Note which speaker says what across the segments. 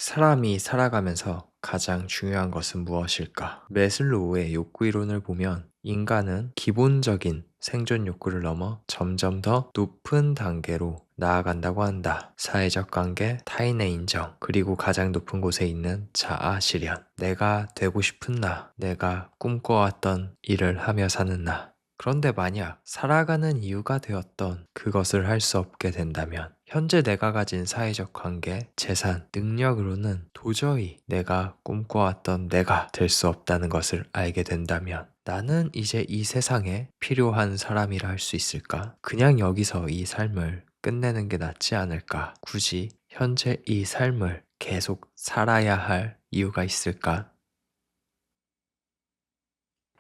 Speaker 1: 사람이 살아가면서 가장 중요한 것은 무엇일까? 매슬로우의 욕구 이론을 보면 인간은 기본적인 생존 욕구를 넘어 점점 더 높은 단계로 나아간다고 한다. 사회적 관계, 타인의 인정, 그리고 가장 높은 곳에 있는 자아 실현. 내가 되고 싶은 나, 내가 꿈꿔왔던 일을 하며 사는 나. 그런데 만약 살아가는 이유가 되었던 그것을 할 수 없게 된다면 현재 내가 가진 사회적 관계, 재산, 능력으로는 도저히 내가 꿈꿔왔던 내가 될 수 없다는 것을 알게 된다면 나는 이제 이 세상에 필요한 사람이라 할 수 있을까? 그냥 여기서 이 삶을 끝내는 게 낫지 않을까? 굳이 현재 이 삶을 계속 살아야 할 이유가 있을까?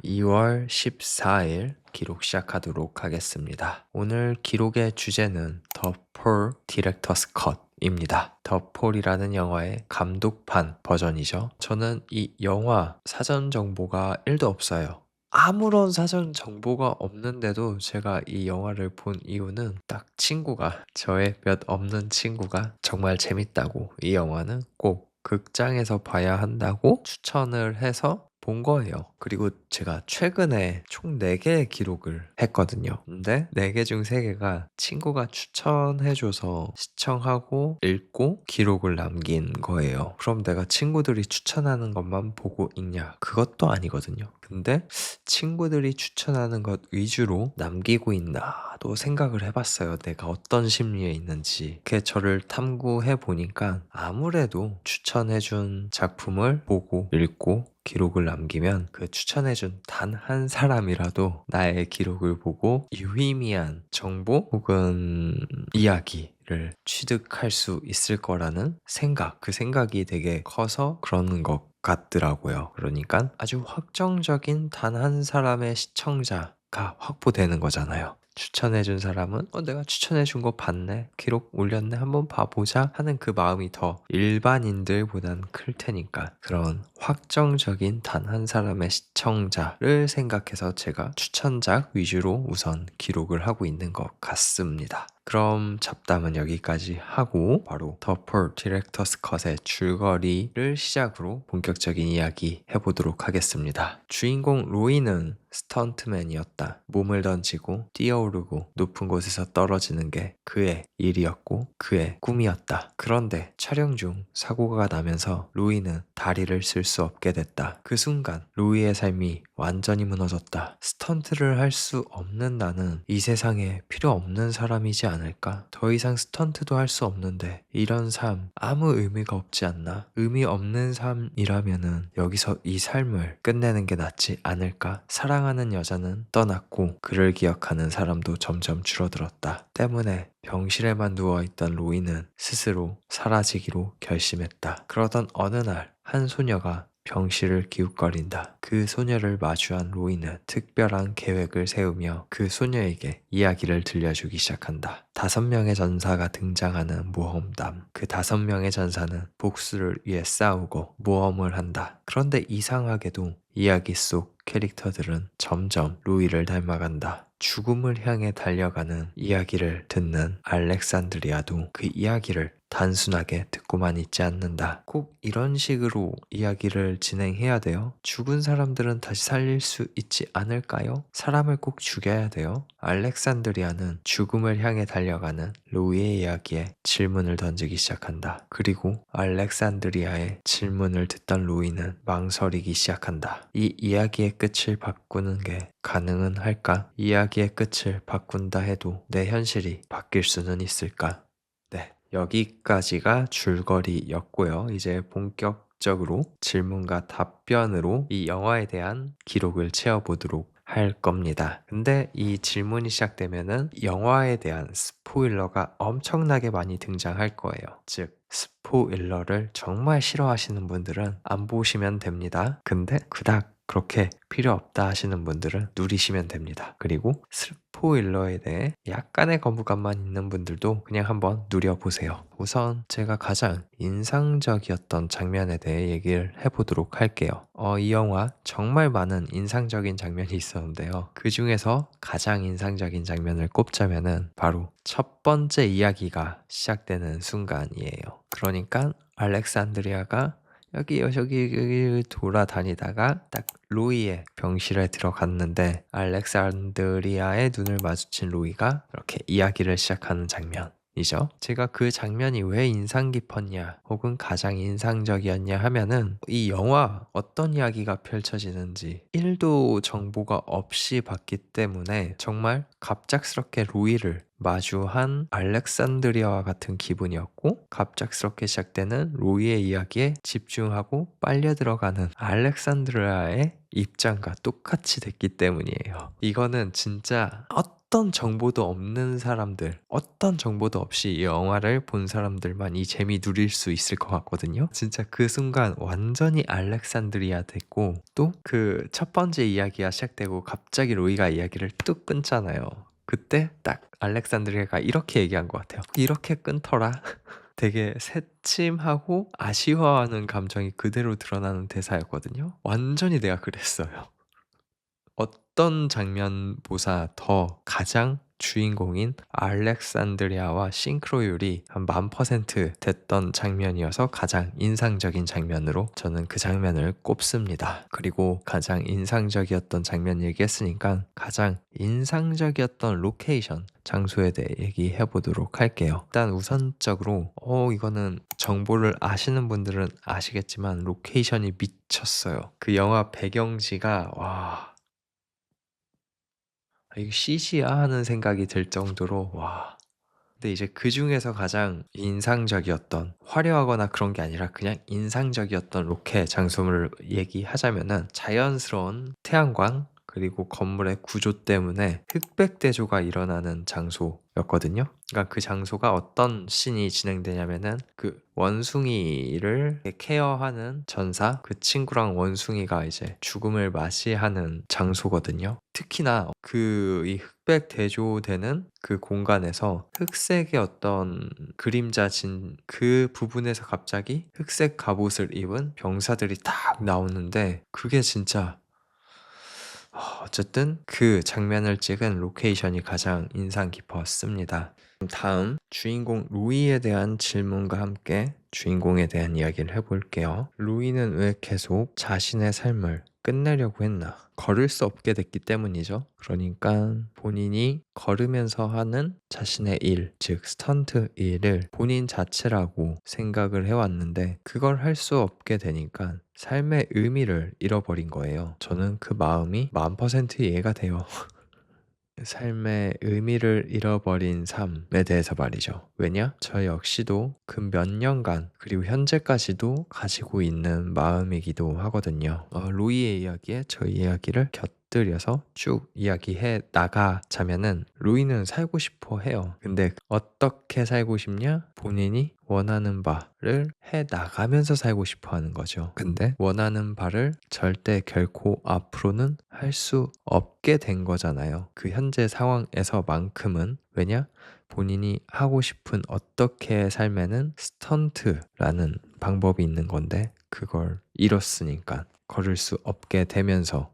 Speaker 1: 2월 14일 기록 시작하도록 하겠습니다. 오늘 기록의 주제는 The Paul Director's Cut입니다. 더 폴이라는 영화의 감독판 버전이죠. 저는 이 영화 사전 정보가 1도 없어요. 아무런 사전 정보가 없는데도 제가 이 영화를 본 이유는 딱 친구가, 저의 몇 없는 친구가 정말 재밌다고, 이 영화는 꼭 극장에서 봐야 한다고 추천을 해서 본 거예요. 그리고 제가 최근에 총 4개의 기록을 했거든요. 근데 4개 중 3개가 친구가 추천해줘서 시청하고 읽고 기록을 남긴 거예요. 그럼 내가 친구들이 추천하는 것만 보고 읽냐? 그것도 아니거든요. 근데 친구들이 추천하는 것 위주로 남기고 있나도 생각을 해봤어요. 내가 어떤 심리에 있는지. 그게 저를 탐구해 보니까 아무래도 추천해준 작품을 보고 읽고 기록을 남기면 그 추천해준 단 한 사람이라도 나의 기록을 보고 유의미한 정보 혹은 이야기를 취득할 수 있을 거라는 생각, 그 생각이 되게 커서 그러는 것 같더라고요. 그러니까 아주 확정적인 단 한 사람의 시청자가 확보되는 거잖아요. 추천해준 사람은 내가 추천해준 거 봤네, 기록 올렸네, 한번 봐보자 하는 그 마음이 더 일반인들보단 클 테니까 그런 확정적인 단 한 사람의 시청자를 생각해서 제가 추천작 위주로 우선 기록을 하고 있는 것 같습니다. 그럼 잡담은 여기까지 하고 바로 더 폴 디렉터스 컷의 줄거리를 시작으로 본격적인 이야기 해보도록 하겠습니다. 주인공 로이는 스턴트맨이었다. 몸을 던지고 뛰어오르고 높은 곳에서 떨어지는 게 그의 일이었고 그의 꿈이었다. 그런데 촬영 중 사고가 나면서 로이는 다리를 쓸 수 없게 됐다. 그 순간 로이의 삶이 완전히 무너졌다. 스턴트를 할 수 없는 나는 이 세상에 필요 없는 사람이지 않을까? 더 이상 스턴트도 할 수 없는데 이런 삶 아무 의미가 없지 않나? 의미 없는 삶이라면은 여기서 이 삶을 끝내는 게 낫지 않을까? 사랑하는 여자는 떠났고 그를 기억하는 사람도 점점 줄어들었다. 때문에 병실에만 누워있던 로이는 스스로 사라지기로 결심했다. 그러던 어느 날 한 소녀가 병실을 기웃거린다. 그 소녀를 마주한 로이는 특별한 계획을 세우며 그 소녀에게 이야기를 들려주기 시작한다. 5명의 전사가 등장하는 모험담. 그 5명의 전사는 복수를 위해 싸우고 모험을 한다. 그런데 이상하게도 이야기 속 캐릭터들은 점점 로이를 닮아간다. 죽음을 향해 달려가는 이야기를 듣는 알렉산드리아도 그 이야기를 단순하게 듣고만 있지 않는다. 꼭 이런 식으로 이야기를 진행해야 돼요? 죽은 사람들은 다시 살릴 수 있지 않을까요? 사람을 꼭 죽여야 돼요? 알렉산드리아는 죽음을 향해 달려가는 로이의 이야기에 질문을 던지기 시작한다. 그리고 알렉산드리아의 질문을 듣던 로이는 망설이기 시작한다. 이 이야기의 끝을 바꾸는 게 가능은 할까? 이야기의 끝을 바꾼다 해도 내 현실이 바뀔 수는 있을까? 네, 여기까지가 줄거리였고요. 이제 본격적으로 질문과 답변으로 이 영화에 대한 기록을 채워보도록 할 겁니다. 근데 이 질문이 시작되면은 영화에 대한 스포일러가 엄청나게 많이 등장할 거예요. 즉, 스포일러를 정말 싫어하시는 분들은 안 보시면 됩니다. 근데 그닥 그렇게 필요 없다 하시는 분들은 누리시면 됩니다. 그리고 스포일러에 대해 약간의 거부감만 있는 분들도 그냥 한번 누려보세요. 우선 제가 가장 인상적이었던 장면에 대해 얘기를 해보도록 할게요. 이 영화 정말 많은 인상적인 장면이 있었는데요. 그 중에서 가장 인상적인 장면을 꼽자면은 바로 첫 번째 이야기가 시작되는 순간이에요. 그러니까 알렉산드리아가 여기 돌아다니다가 딱 로이의 병실에 들어갔는데 알렉산드리아의 눈을 마주친 로이가 이렇게 이야기를 시작하는 장면이죠. 제가 그 장면이 왜 인상 깊었냐 혹은 가장 인상적이었냐 하면은 이 영화 어떤 이야기가 펼쳐지는지 1도 정보가 없이 봤기 때문에 정말 갑작스럽게 로이를 마주한 알렉산드리아와 같은 기분이었고 갑작스럽게 시작되는 로이의 이야기에 집중하고 빨려 들어가는 알렉산드리아의 입장과 똑같이 됐기 때문이에요. 이거는 진짜 어떤 정보도 없는 사람들, 어떤 정보도 없이 이 영화를 본 사람들만 이 재미 누릴 수 있을 것 같거든요. 진짜 그 순간 완전히 알렉산드리아 됐고 또 그 첫 번째 이야기가 시작되고 갑자기 로이가 이야기를 뚝 끊잖아요. 그때 딱 알렉산드리아가 이렇게 얘기한 것 같아요. 이렇게 끊더라. 되게 새침하고 아쉬워하는 감정이 그대로 드러나는 대사였거든요. 완전히 내가 그랬어요. 어떤 장면보다 더 가장 주인공인 알렉산드리아와 싱크로율이 한 10,000% 됐던 장면이어서 가장 인상적인 장면으로 저는 그 장면을 꼽습니다. 그리고 가장 인상적이었던 장면 얘기했으니까 가장 인상적이었던 로케이션, 장소에 대해 얘기해 보도록 할게요. 일단 우선적으로 이거는 정보를 아시는 분들은 아시겠지만 로케이션이 미쳤어요. 그 영화 배경지가 와, 이거 CG야 하는 생각이 들 정도로 와. 근데 이제 그 중에서 가장 인상적이었던 화려하거나 그런 게 아니라 그냥 인상적이었던 로켓 장소를 얘기하자면은 자연스러운 태양광 그리고 건물의 구조 때문에 흑백 대조가 일어나는 장소였거든요. 그러니까 그 장소가 어떤 씬이 진행되냐면은 그 원숭이를 케어하는 전사 그 친구랑 원숭이가 이제 죽음을 맞이하는 장소거든요. 특히나 그 이 흑백 대조되는 그 공간에서 흑색의 어떤 그림자진 그 부분에서 갑자기 흑색 갑옷을 입은 병사들이 딱 나오는데 그게 진짜 어쨌든 그 장면을 찍은 로케이션이 가장 인상 깊었습니다. 다음 주인공 루이에 대한 질문과 함께 주인공에 대한 이야기를 해볼게요. 루이는 왜 계속 자신의 삶을 끝내려고 했나? 걸을 수 없게 됐기 때문이죠. 그러니까 본인이 걸으면서 하는 자신의 일, 즉 스턴트 일을 본인 자체라고 생각을 해왔는데 그걸 할 수 없게 되니까 삶의 의미를 잃어버린 거예요. 저는 그 마음이 10,000% 이해가 돼요. 삶의 의미를 잃어버린 삶에 대해서 말이죠. 왜냐? 저 역시도 그 몇 년간 그리고 현재까지도 가지고 있는 마음이기도 하거든요. 로이의 이야기에 저희 이야기를 곁들여서 쭉 이야기해 나가자면은 로이는 살고 싶어 해요. 근데 어떻게 살고 싶냐? 본인이 원하는 바를 해 나가면서 살고 싶어 하는 거죠. 근데 원하는 바를 절대 결코 앞으로는 할 수 없게 된 거잖아요. 그 현재 상황에서만큼은. 왜냐? 본인이 하고 싶은 어떻게 삶에는 스턴트라는 방법이 있는 건데 그걸 잃었으니까 걸을 수 없게 되면서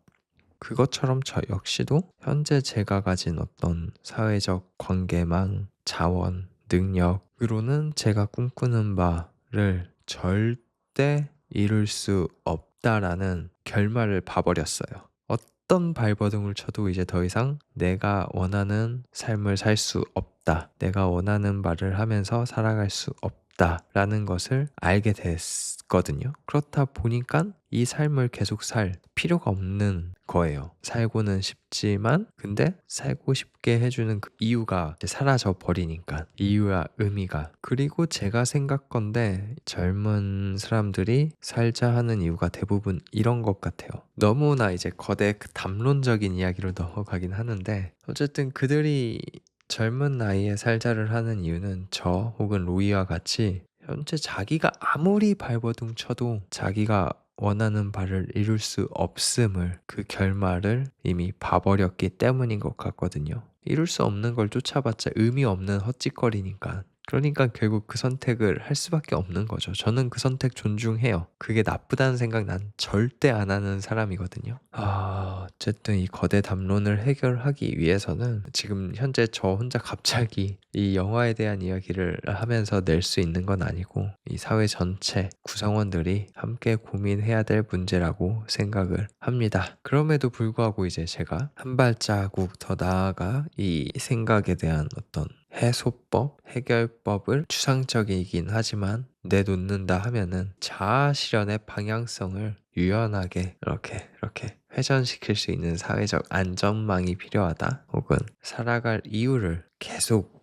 Speaker 1: 그것처럼 저 역시도 현재 제가 가진 어떤 사회적 관계망, 자원, 능력으로는 제가 꿈꾸는 바를 절대 이룰 수 없다라는 결말을 봐버렸어요. 어떤 발버둥을 쳐도 이제 더 이상 내가 원하는 삶을 살 수 없다. 내가 원하는 바를 하면서 살아갈 수 없다라는 것을 알게 됐거든요. 그렇다 보니까 이 삶을 계속 살 필요가 없는 거예요. 살고는 싶지만 근데 살고 싶게 해주는 그 이유가 이제 사라져 버리니까 이유와 의미가. 그리고 제가 생각건데 젊은 사람들이 살자 하는 이유가 대부분 이런 것 같아요. 너무나 이제 거대 그 담론적인 이야기로 넘어가긴 하는데 어쨌든 그들이 젊은 나이에 살자를 하는 이유는 저 혹은 로이와 같이 현재 자기가 아무리 발버둥 쳐도 자기가 원하는 바를 이룰 수 없음을, 그 결말을 이미 봐버렸기 때문인 것 같거든요. 이룰 수 없는 걸 쫓아봤자 의미 없는 헛짓거리니까. 그러니까 결국 그 선택을 할 수밖에 없는 거죠. 저는 그 선택 존중해요. 그게 나쁘다는 생각 난 절대 안 하는 사람이거든요. 어쨌든 이 거대 담론을 해결하기 위해서는 지금 현재 저 혼자 갑자기 이 영화에 대한 이야기를 하면서 낼 수 있는 건 아니고, 이 사회 전체 구성원들이 함께 고민해야 될 문제라고 생각을 합니다. 그럼에도 불구하고 이제 제가 한 발자국 더 나아가 이 생각에 대한 어떤 해소법, 해결법을 추상적이긴 하지만 내놓는다 하면은 자아 실현의 방향성을 유연하게 이렇게 회전시킬 수 있는 사회적 안전망이 필요하다. 혹은 살아갈 이유를 계속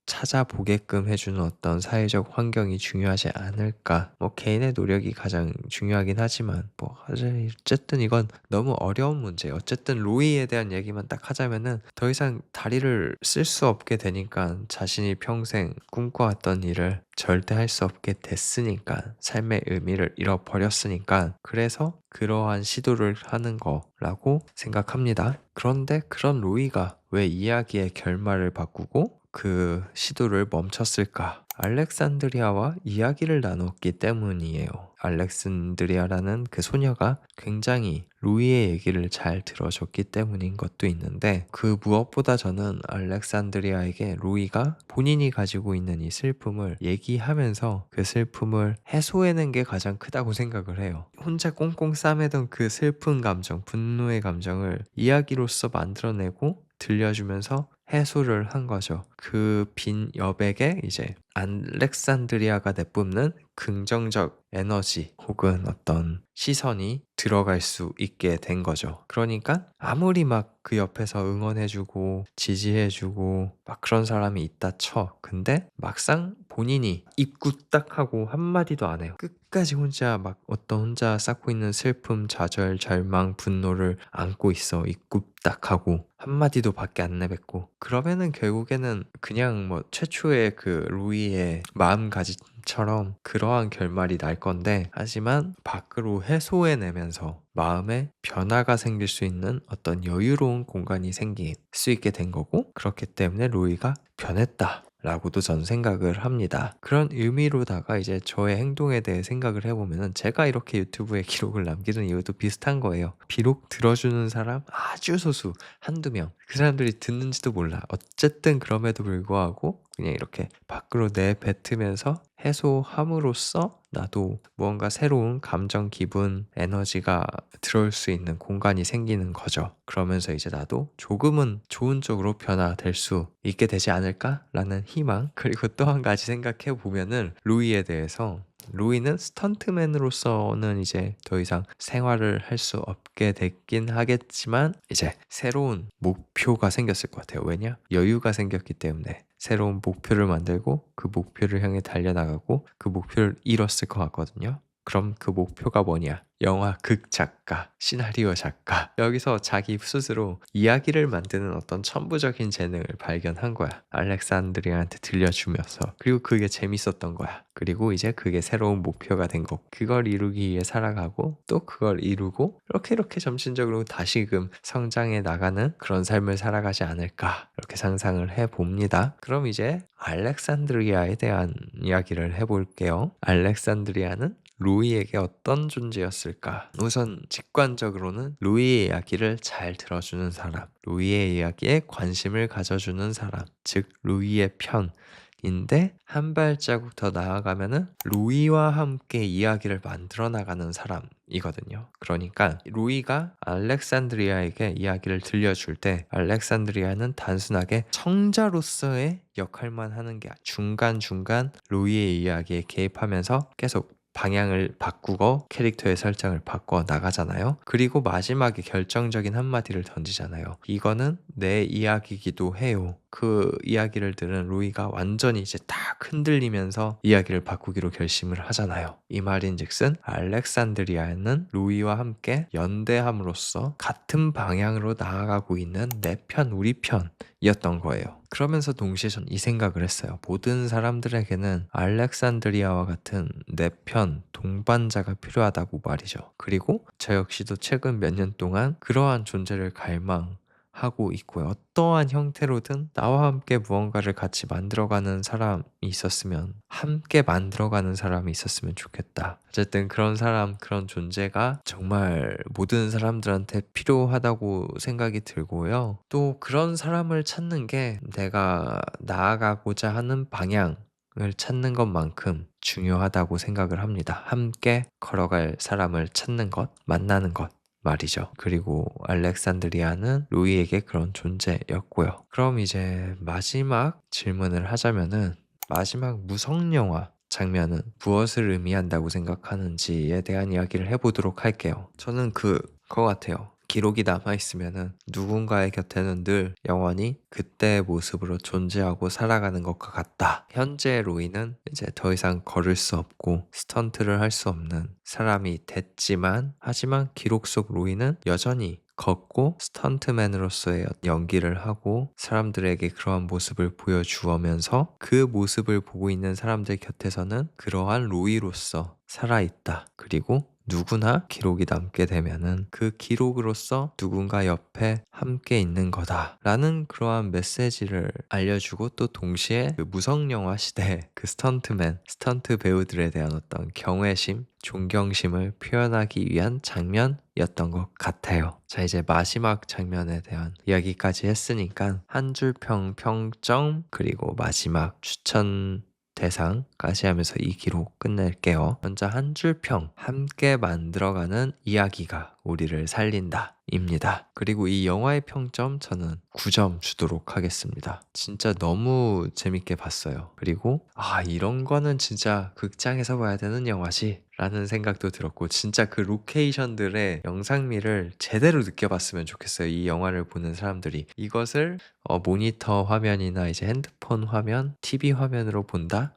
Speaker 1: 찾아보게끔 해주는 어떤 사회적 환경이 중요하지 않을까. 뭐 개인의 노력이 가장 중요하긴 하지만 뭐 어쨌든 이건 너무 어려운 문제예요. 어쨌든 로이에 대한 얘기만 딱 하자면은 더 이상 다리를 쓸 수 없게 되니까, 자신이 평생 꿈꿔왔던 일을 절대 할 수 없게 됐으니까, 삶의 의미를 잃어버렸으니까, 그래서 그러한 시도를 하는 거라고 생각합니다. 그런데 그런 로이가 왜 이야기의 결말을 바꾸고 그 시도를 멈췄을까? 알렉산드리아와 이야기를 나눴기 때문이에요. 알렉산드리아라는 그 소녀가 굉장히 로이의 얘기를 잘 들어줬기 때문인 것도 있는데, 그 무엇보다 저는 알렉산드리아에게 로이가 본인이 가지고 있는 이 슬픔을 얘기하면서 그 슬픔을 해소해낸 게 가장 크다고 생각을 해요. 혼자 꽁꽁 싸매던 그 슬픈 감정, 분노의 감정을 이야기로서 만들어내고 들려주면서 해소를 한 거죠. 그 빈 여백에 이제 알렉산드리아가 내뿜는 긍정적 에너지 혹은 어떤 시선이 들어갈 수 있게 된 거죠. 그러니까 아무리 막 그 옆에서 응원해주고 지지해주고 막 그런 사람이 있다 쳐. 근데 막상 본인이 입 굿딱 하고 한마디도 안 해요. 끝까지 혼자 막 혼자 쌓고 있는 슬픔, 좌절, 절망, 분노를 안고 있어. 입 굿딱 하고 한마디도 밖에 안 내뱉고. 그러면은 결국에는 그냥 뭐 최초의 그 루이의 마음가짐처럼 그러한 결말이 날 건데, 하지만 밖으로 해소해내면서 마음에 변화가 생길 수 있는 어떤 여유로운 공간이 생길 수 있게 된 거고, 그렇기 때문에 로이가 변했다 라고도 전 생각을 합니다. 그런 의미로다가 이제 저의 행동에 대해 생각을 해보면은, 제가 이렇게 유튜브에 기록을 남기는 이유도 비슷한 거예요. 비록 들어주는 사람 아주 소수, 한두 명, 그 사람들이 듣는지도 몰라. 어쨌든 그럼에도 불구하고 그냥 이렇게 밖으로 내뱉으면서 해소함으로써 나도 무언가 새로운 감정, 기분, 에너지가 들어올 수 있는 공간이 생기는 거죠. 그러면서 이제 나도 조금은 좋은 쪽으로 변화될 수 있게 되지 않을까라는 희망. 그리고 또 한 가지 생각해 보면은 로이에 대해서, 로이는 스턴트맨으로서는 이제 더 이상 생활을 할 수 없게 됐긴 하겠지만, 이제 새로운 목표가 생겼을 것 같아요. 왜냐? 여유가 생겼기 때문에. 새로운 목표를 만들고 그 목표를 향해 달려나가고 그 목표를 이뤘을 것 같거든요. 그럼 그 목표가 뭐냐? 영화 극작가, 시나리오 작가. 여기서 자기 스스로 이야기를 만드는 어떤 천부적인 재능을 발견한 거야. 알렉산드리아한테 들려주면서. 그리고 그게 재밌었던 거야. 그리고 이제 그게 새로운 목표가 된 거고, 그걸 이루기 위해 살아가고 또 그걸 이루고, 이렇게 점진적으로 다시금 성장해 나가는 그런 삶을 살아가지 않을까, 이렇게 상상을 해봅니다. 그럼 이제 알렉산드리아에 대한 이야기를 해볼게요. 알렉산드리아는 로이에게 어떤 존재였을까? 우선 직관적으로는 로이의 이야기를 잘 들어주는 사람, 로이의 이야기에 관심을 가져주는 사람, 즉 로이의 편인데, 한 발자국 더 나아가면은 로이와 함께 이야기를 만들어 나가는 사람이거든요. 그러니까 로이가 알렉산드리아에게 이야기를 들려줄 때, 알렉산드리아는 단순하게 청자로서의 역할만 하는 게 아니라 중간중간 로이의 이야기에 개입하면서 계속 방향을 바꾸고 캐릭터의 설정을 바꿔 나가잖아요. 그리고 마지막에 결정적인 한마디를 던지잖아요. 이거는 내 이야기이기도 해요. 그 이야기를 들은 로이가 완전히 이제 딱 흔들리면서 이야기를 바꾸기로 결심을 하잖아요. 이 말인즉슨 알렉산드리아는 로이와 함께 연대함으로써 같은 방향으로 나아가고 있는 내 편, 우리 편이었던 거예요. 그러면서 동시에 전 이 생각을 했어요. 모든 사람들에게는 알렉산드리아와 같은 내 편, 동반자가 필요하다고 말이죠. 그리고 저 역시도 최근 몇 년 동안 그러한 존재를 갈망하고 있고요. 어떠한 형태로든 나와 함께 무언가를 같이 만들어가는 사람이 있었으면, 함께 만들어가는 사람이 있었으면 좋겠다. 어쨌든 그런 사람, 그런 존재가 정말 모든 사람들한테 필요하다고 생각이 들고요. 또 그런 사람을 찾는 게 내가 나아가고자 하는 방향 을 찾는 것만큼 중요하다고 생각을 합니다. 함께 걸어갈 사람을 찾는 것, 만나는 것 말이죠. 그리고 알렉산드리아는 로이에게 그런 존재였고요. 그럼 이제 마지막 질문을 하자면은, 마지막 무성영화 장면은 무엇을 의미한다고 생각하는지에 대한 이야기를 해보도록 할게요. 저는 그거 같아요. 기록이 남아있으면은 누군가의 곁에는 늘 영원히 그때의 모습으로 존재하고 살아가는 것과 같다. 현재 로이는 이제 더 이상 걸을 수 없고 스턴트를 할 수 없는 사람이 됐지만, 하지만 기록 속 로이는 여전히 걷고 스턴트맨으로서의 연기를 하고 사람들에게 그러한 모습을 보여주면서, 그 모습을 보고 있는 사람들 곁에서는 그러한 로이로서 살아있다. 그리고 누구나 기록이 남게 되면은 그 기록으로서 누군가 옆에 함께 있는 거다 라는 그러한 메시지를 알려주고, 또 동시에 그 무성영화 시대 그 스턴트 배우들에 대한 어떤 경외심, 존경심을 표현하기 위한 장면이었던 것 같아요. 자, 이제 마지막 장면에 대한 이야기까지 했으니까 한 줄 평점 그리고 마지막 추천 대상까지 하면서 이 기록 끝낼게요. 먼저 한 줄 평, 함께 만들어가는 이야기가 우리를 살린다 입니다. 그리고 이 영화의 평점 저는 9점 주도록 하겠습니다. 진짜 너무 재밌게 봤어요. 그리고 이런 거는 진짜 극장에서 봐야 되는 영화지 라는 생각도 들었고, 진짜 그 로케이션들의 영상미를 제대로 느껴봤으면 좋겠어요. 이 영화를 보는 사람들이 이것을 모니터 화면이나 이제 핸드폰 화면, TV 화면으로 본다?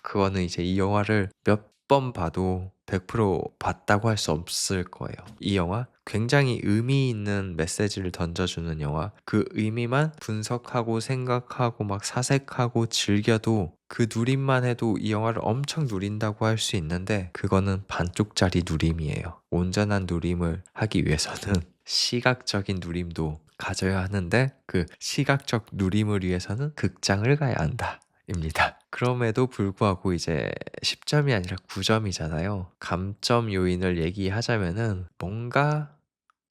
Speaker 1: 그거는 이제 이 영화를 몇 번 봐도 100% 봤다고 할 수 없을 거예요. 이 영화 굉장히 의미 있는 메시지를 던져주는 영화. 그 의미만 분석하고 생각하고 막 사색하고 즐겨도, 그 누림만 해도 이 영화를 엄청 누린다고 할 수 있는데, 그거는 반쪽짜리 누림이에요. 온전한 누림을 하기 위해서는 시각적인 누림도 가져야 하는데, 그 시각적 누림을 위해서는 극장을 가야 한다 입니다. 그럼에도 불구하고 이제 10점이 아니라 9점이잖아요. 감점 요인을 얘기하자면은, 뭔가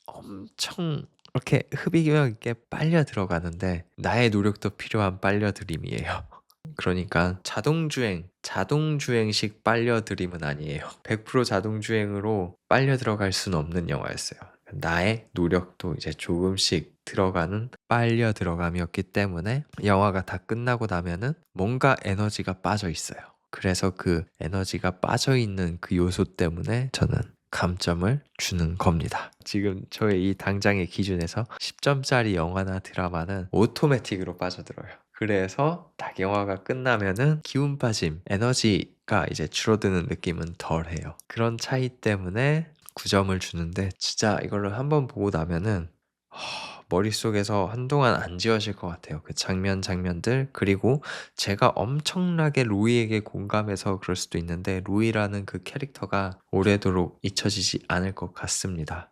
Speaker 1: 엄청 이렇게 흡입력 있게 빨려 들어가는데 나의 노력도 필요한 빨려들임이에요. 그러니까 자동주행식 빨려들임은 아니에요. 100% 자동주행으로 빨려 들어갈 수는 없는 영화였어요. 나의 노력도 이제 조금씩 들어가는 빨려 들어감이었기 때문에 영화가 다 끝나고 나면은 뭔가 에너지가 빠져 있어요. 그래서 그 에너지가 빠져 있는 그 요소 때문에 저는 감점을 주는 겁니다. 지금 저의 이 당장의 기준에서 10점짜리 영화나 드라마는 오토매틱으로 빠져들어요. 그래서 딱 영화가 끝나면은 기운 빠짐, 에너지가 이제 줄어드는 느낌은 덜해요. 그런 차이 때문에 9점을 주는데, 진짜 이걸로 한번 보고 나면은 머릿속에서 한동안 안 지워질 것 같아요. 그 장면들. 그리고 제가 엄청나게 로이에게 공감해서 그럴 수도 있는데, 로이라는 그 캐릭터가 오래도록 잊혀지지 않을 것 같습니다.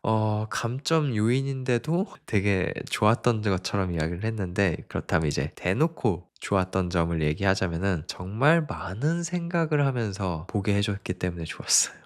Speaker 1: 감점 요인인데도 되게 좋았던 것처럼 이야기를 했는데, 그렇다면 이제 대놓고 좋았던 점을 얘기하자면은, 정말 많은 생각을 하면서 보게 해줬기 때문에 좋았어요.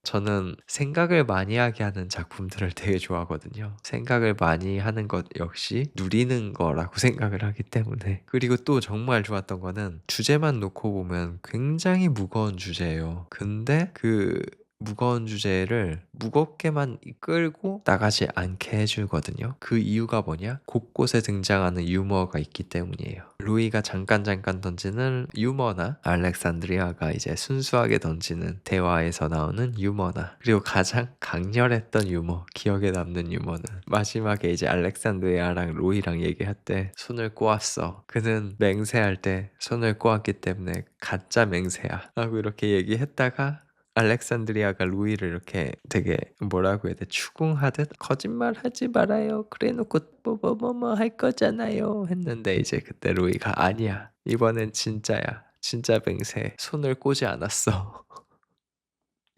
Speaker 1: 저는 생각을 많이 하게 하는 작품들을 되게 좋아하거든요. 생각을 많이 하는 것 역시 누리는 거라고 생각을 하기 때문에. 그리고 또 정말 좋았던 거는, 주제만 놓고 보면 굉장히 무거운 주제예요. 근데 그 무거운 주제를 무겁게만 이끌고 나가지 않게 해주거든요. 그 이유가 뭐냐? 곳곳에 등장하는 유머가 있기 때문이에요. 루이가 잠깐 던지는 유머나, 알렉산드리아가 이제 순수하게 던지는 대화에서 나오는 유머나, 그리고 가장 강렬했던 유머, 기억에 남는 유머는 마지막에 이제 알렉산드리아랑 로이랑 얘기할 때 손을 꼬았어. 그는 맹세할 때 손을 꼬았기 때문에 가짜 맹세야 하고 이렇게 얘기했다가, 알렉산드리아가 루이를 이렇게 되게 뭐라고 해야 돼? 추궁하듯 거짓말 하지 말아요. 그래 놓고 뭐 할 거잖아요. 했는데 이제 그때 루이가 아니야. 이번엔 진짜야. 진짜 맹세. 손을 꼬지 않았어.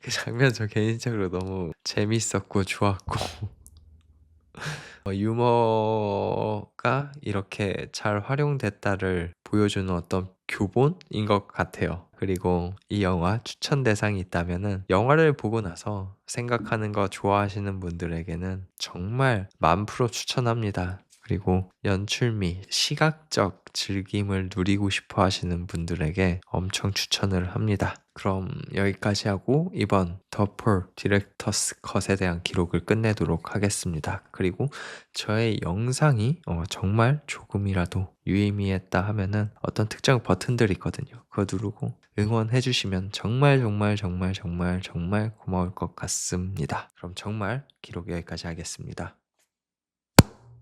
Speaker 1: 그 장면 저 개인적으로 너무 재밌었고 좋았고 유머가 이렇게 잘 활용됐다를 보여주는 어떤 교본인 것 같아요. 그리고 이 영화 추천 대상이 있다면은 영화를 보고 나서 생각하는 거 좋아하시는 분들에게는 정말 10,000% 추천합니다. 그리고 연출미, 시각적 즐김을 누리고 싶어 하시는 분들에게 엄청 추천을 합니다. 그럼 여기까지 하고 이번 더폴 디렉터스 컷에 대한 기록을 끝내도록 하겠습니다. 그리고 저의 영상이 정말 조금이라도 유의미했다 하면은 어떤 특정 버튼들이 있거든요. 그거 누르고 응원해 주시면 정말 정말 정말 정말 정말 고마울 것 같습니다. 그럼 정말 기록 여기까지 하겠습니다.